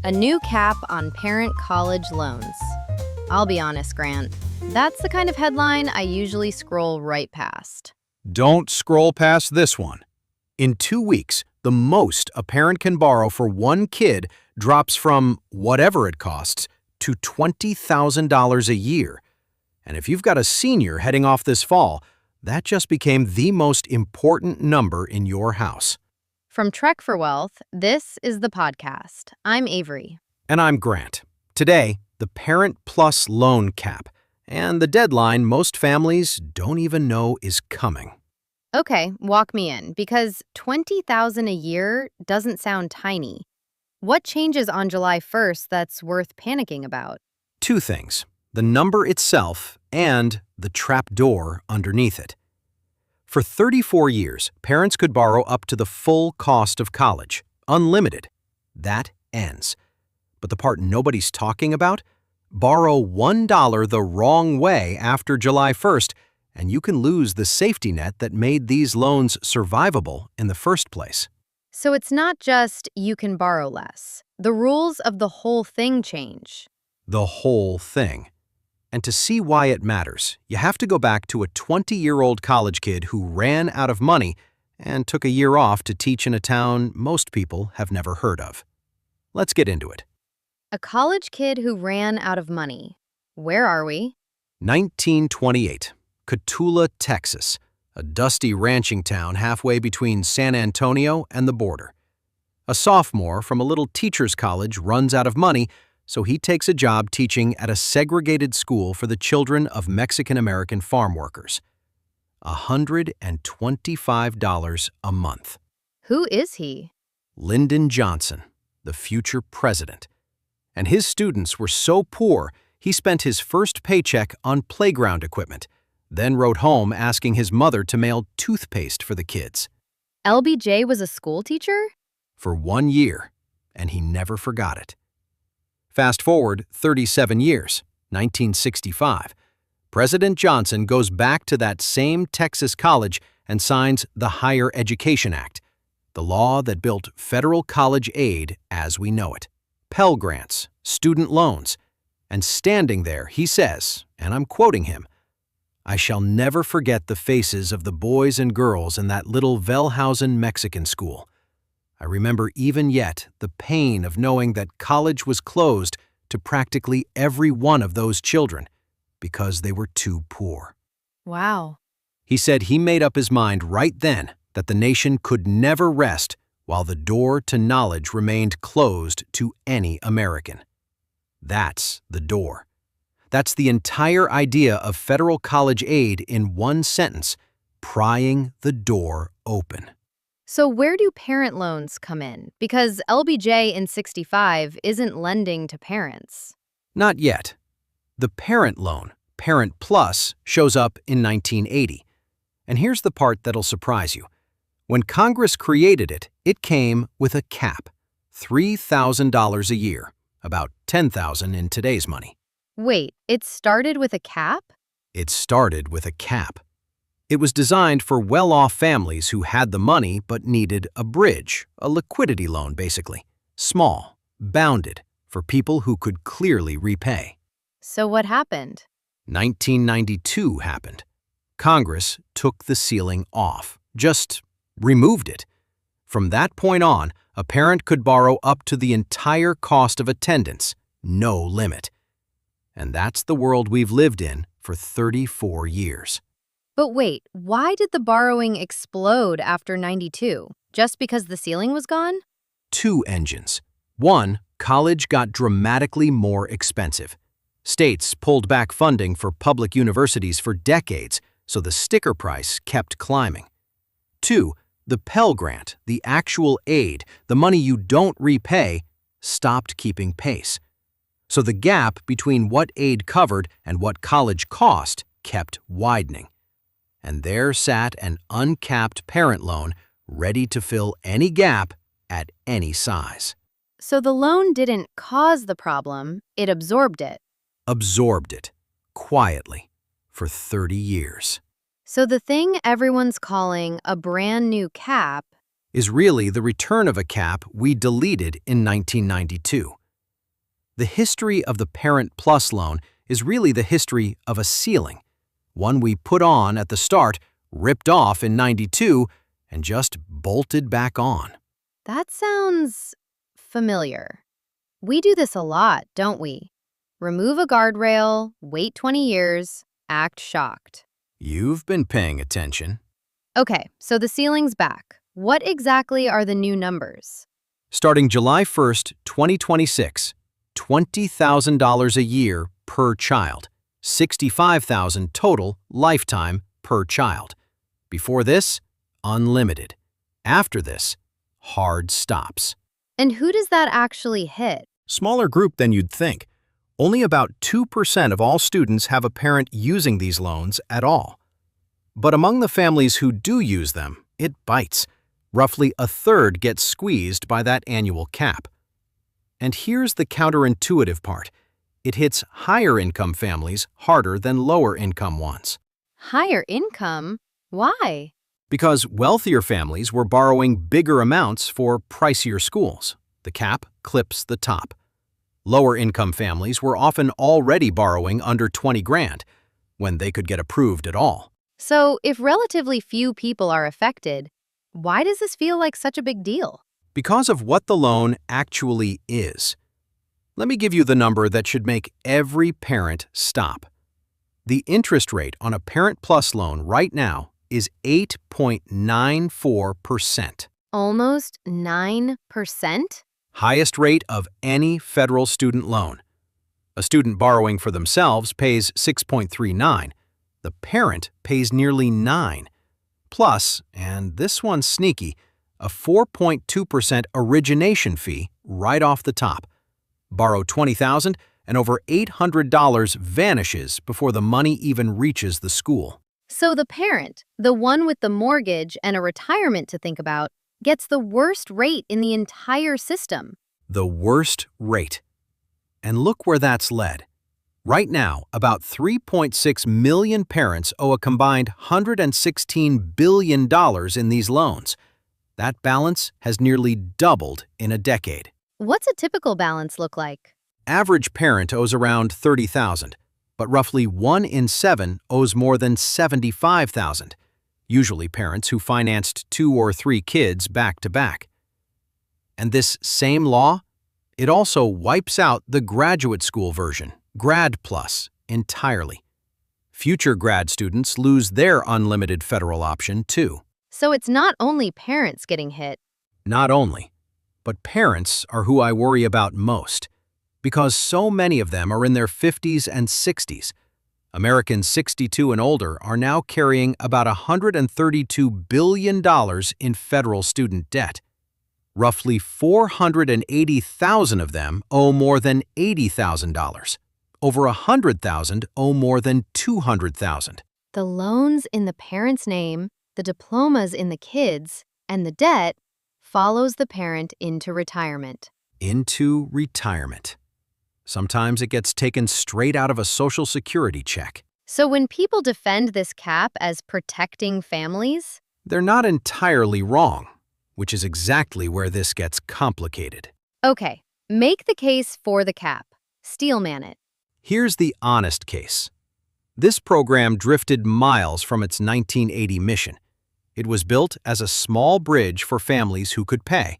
A new cap on parent college loans. I'll be honest, Grant. That's the kind of headline I usually scroll right past. Don't scroll past this one. In 2 weeks, the most a parent can borrow for one kid drops from whatever it costs to $20,000 a year. And if you've got a senior heading off this fall, that just became the most important number in your house. From Trek for Wealth, this is the podcast. I'm Avery. And I'm Grant. Today, the Parent Plus loan cap, and the deadline most families don't even know is coming. Okay, walk me in, because $20,000 a year doesn't sound tiny. What changes on July 1st that's worth panicking about? 2 things, the number itself and the trap door underneath it. For 34 years, parents could borrow up to the full cost of college, unlimited. That ends. But the part nobody's talking about? Borrow $1 the wrong way after July 1st, and you can lose the safety net that made these loans survivable in the first place. So it's not just you can borrow less. The rules of the whole thing change. The whole thing. And to see why it matters, you have to go back to a 20-year-old college kid who ran out of money and took a year off to teach in a town most people have never heard of. Let's get into it. A college kid who ran out of money. Where are we? 1928, Cotulla, Texas, a dusty ranching town halfway between San Antonio and the border. A sophomore from a little teacher's college runs out of money, so he takes a job teaching at a segregated school for the children of Mexican-American farm workers. $125 a month. Who is he? Lyndon Johnson, the future president. And his students were so poor, he spent his first paycheck on playground equipment, then wrote home asking his mother to mail toothpaste for the kids. LBJ was a school teacher? For 1 year, and he never forgot it. Fast forward 37 years, 1965. President Johnson goes back to that same Texas college and signs the Higher Education Act, the law that built federal college aid as we know it. Pell Grants, student loans. And standing there, he says, and I'm quoting him, "I shall never forget the faces of the boys and girls in that little Wellhausen Mexican school. I remember even yet the pain of knowing that college was closed to practically every one of those children because they were too poor." Wow. He said he made up his mind right then that the nation could never rest while the door to knowledge remained closed to any American. That's the door. That's the entire idea of federal college aid in one sentence, prying the door open. So where do parent loans come in? Because LBJ in 65 isn't lending to parents. Not yet. The parent loan, Parent Plus, shows up in 1980. And here's the part that'll surprise you. When Congress created it, it came with a cap, $3,000 a year, about $10,000 in today's money. Wait, it started with a cap? It started with a cap. It was designed for well-off families who had the money but needed a bridge, a liquidity loan basically. Small, bounded, for people who could clearly repay. So what happened? 1992 happened. Congress took the ceiling off, just removed it. From that point on, a parent could borrow up to the entire cost of attendance, no limit. And that's the world we've lived in for 34 years. But wait, why did the borrowing explode after 92? Just because the ceiling was gone? 2 engines. 1, college got dramatically more expensive. States pulled back funding for public universities for decades, so the sticker price kept climbing. 2, the Pell Grant, the actual aid, the money you don't repay, stopped keeping pace. So the gap between what aid covered and what college cost kept widening. And there sat an uncapped parent loan ready to fill any gap at any size. So the loan didn't cause the problem, it absorbed it. Absorbed it, quietly, for 30 years. So the thing everyone's calling a brand new cap is really the return of a cap we deleted in 1992. The history of the Parent Plus loan is really the history of a ceiling, one we put on at the start, ripped off in '92, and just bolted back on. That sounds familiar. We do this a lot, don't we? Remove a guardrail, wait 20 years, act shocked. You've been paying attention. Okay, so the ceiling's back. What exactly are the new numbers? Starting July 1st, 2026, $20,000 a year per child, $65,000 total lifetime per child. Before this, unlimited. After this, hard stops. And who does that actually hit? Smaller group than you'd think. Only about 2% of all students have a parent using these loans at all. But among the families who do use them, it bites. Roughly a third gets squeezed by that annual cap. And here's the counterintuitive part. It hits higher income families harder than lower income ones. Higher income? Why? Because wealthier families were borrowing bigger amounts for pricier schools. The cap clips the top. Lower income families were often already borrowing under 20 grand, when they could get approved at all. So, if relatively few people are affected, why does this feel like such a big deal? Because of what the loan actually is. Let me give you the number that should make every parent stop. The interest rate on a Parent Plus loan right now is 8.94%. Almost 9%? Highest rate of any federal student loan. A student borrowing for themselves pays 6.39. The parent pays nearly 9. Plus, and this one's sneaky, a 4.2% origination fee right off the top. Borrow $20,000 and over $800 vanishes before the money even reaches the school. So the parent, the one with the mortgage and a retirement to think about, gets the worst rate in the entire system. The worst rate. And look where that's led. Right now, about 3.6 million parents owe a combined $116 billion in these loans. That balance has nearly doubled in a decade. What's a typical balance look like? Average parent owes around $30,000, but roughly 1 in 7 owes more than $75,000. Usually parents who financed 2 or 3 kids back to back. And this same law, it also wipes out the graduate school version, Grad Plus, entirely. Future grad students lose their unlimited federal option too. So it's not only parents getting hit. Not only, but parents are who I worry about most, because so many of them are in their 50s and 60s. Americans 62 and older are now carrying about $132 billion in federal student debt. Roughly 480,000 of them owe more than $80,000. Over 100,000 owe more than 200,000. The loans in the parent's name, the diplomas in the kids, and the debt follows the parent into retirement. Into retirement. Sometimes it gets taken straight out of a Social Security check. So when people defend this cap as protecting families, They're not entirely wrong, which is exactly where this gets complicated. okay, make the case for the cap. Steelman it. Here's the honest case. This program drifted miles from its 1980 mission. It was built as a small bridge for families who could pay.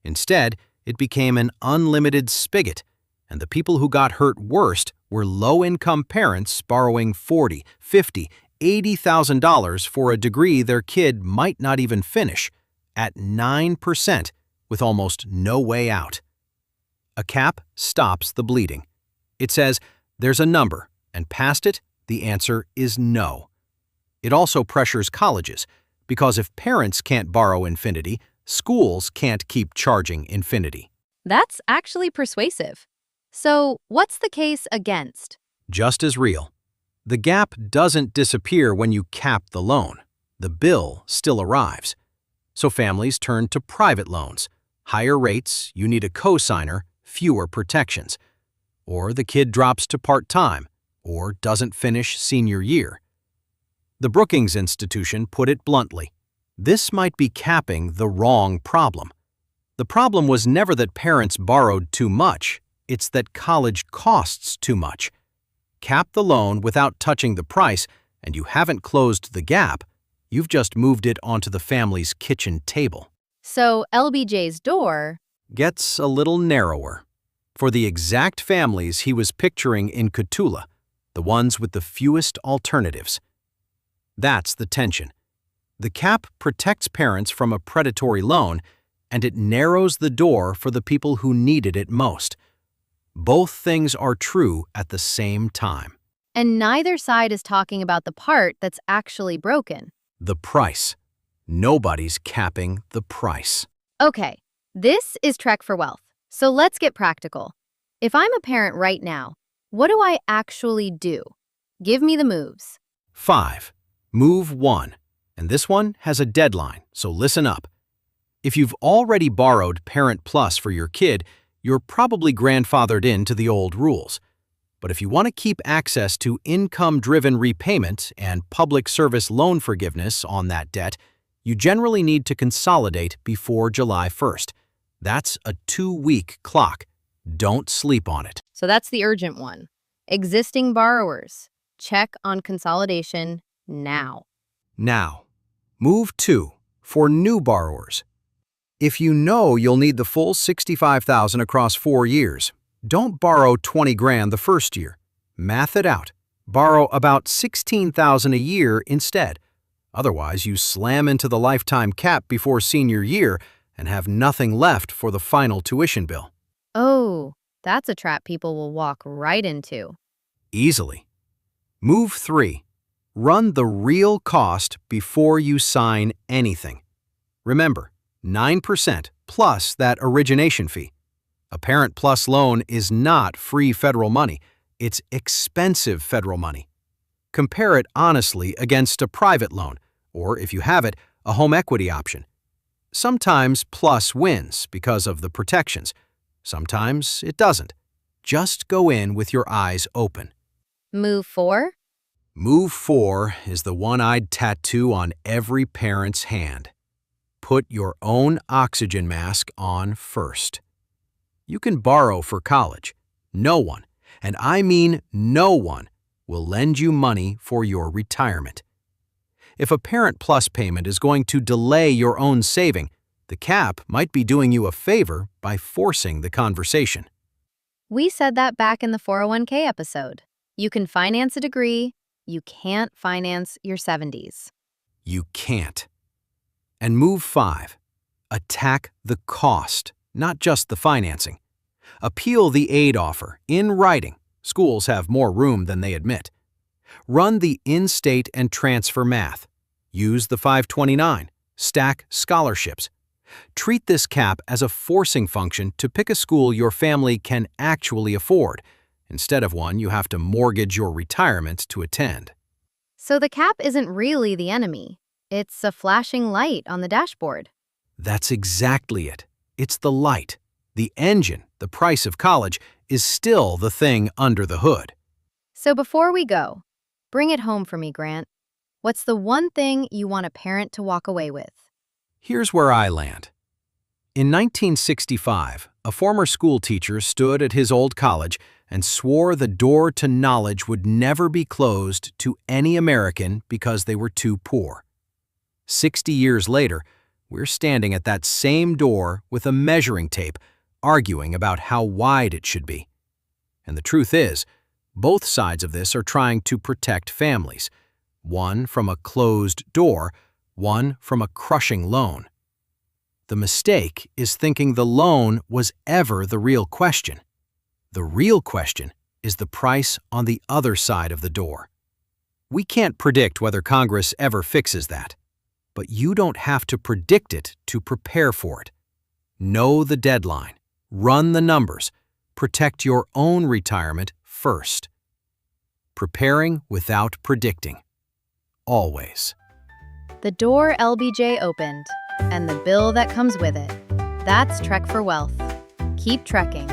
Instead, it became an unlimited spigot, and the people who got hurt worst were low-income parents borrowing $40,000, $50,000, $80,000 for a degree their kid might not even finish, at 9% with almost no way out. A cap stops the bleeding. It says there's a number, and past it, the answer is no. It also pressures colleges, because if parents can't borrow infinity, schools can't keep charging infinity. That's actually persuasive. So what's the case against? Just as real. The gap doesn't disappear when you cap the loan. The bill still arrives. So families turn to private loans. Higher rates, you need a cosigner, fewer protections. Or the kid drops to part-time, or doesn't finish senior year. The Brookings Institution put it bluntly. This might be capping the wrong problem. The problem was never that parents borrowed too much. It's that college costs too much. Cap the loan without touching the price, and you haven't closed the gap. You've just moved it onto the family's kitchen table. So LBJ's door. Gets a little narrower. For the exact families he was picturing in Cotulla, the ones with the fewest alternatives. That's the tension. The cap protects parents from a predatory loan, and it narrows the door for the people who needed it most. Both things are true at the same time. And neither side is talking about the part that's actually broken. The price. Nobody's capping the price. Okay, this is Trek for Wealth. So let's get practical. If I'm a parent right now, what do I actually do? Give me the moves. 5. Move 1. And this one has a deadline, so listen up. If you've already borrowed Parent Plus for your kid, you're probably grandfathered into the old rules. But if you want to keep access to income-driven repayment and public service loan forgiveness on that debt, you generally need to consolidate before July 1st. That's a 2-week clock. Don't sleep on it. So that's the urgent one. Existing borrowers. Check on consolidation now. Now, move 2 for new borrowers. If you know you'll need the full $65,000 across 4 years, don't borrow $20,000 the first year. Math it out. Borrow about $16,000 a year instead. Otherwise, you slam into the lifetime cap before senior year and have nothing left for the final tuition bill. Oh, that's a trap people will walk right into. Easily. Move 3. Run the real cost before you sign anything. Remember, 9% plus that origination fee. A Parent Plus loan is not free federal money. It's expensive federal money. Compare it honestly against a private loan, or if you have it, a home equity option. Sometimes Plus wins because of the protections. Sometimes it doesn't. Just go in with your eyes open. Move 4? Move 4 is the one I'd tattoo on every parent's hand. Put your own oxygen mask on first. You can borrow for college. No one, and I mean no one, will lend you money for your retirement. If a Parent Plus payment is going to delay your own saving, the cap might be doing you a favor by forcing the conversation. We said that back in the 401k episode. You can finance a degree, you can't finance your 70s. You can't. And move 5. Attack the cost, not just the financing. Appeal the aid offer in writing. Schools have more room than they admit. Run the in-state and transfer math. Use the 529. Stack scholarships. Treat this cap as a forcing function to pick a school your family can actually afford, instead of one you have to mortgage your retirement to attend. So the cap isn't really the enemy. It's a flashing light on the dashboard. That's exactly it. It's the light. The engine, the price of college, is still the thing under the hood. So before we go, bring it home for me, Grant. What's the one thing you want a parent to walk away with? Here's where I land. In 1965, a former school teacher stood at his old college and swore the door to knowledge would never be closed to any American because they were too poor. 60 years later, we're standing at that same door with a measuring tape, arguing about how wide it should be. And the truth is, both sides of this are trying to protect families, one from a closed door, one from a crushing loan. The mistake is thinking the loan was ever the real question. The real question is the price on the other side of the door. We can't predict whether Congress ever fixes that, but you don't have to predict it to prepare for it. Know the deadline, run the numbers, protect your own retirement first. Preparing without predicting. Always. The door LBJ opened, and the bill that comes with it. That's Trek for Wealth. Keep trekking.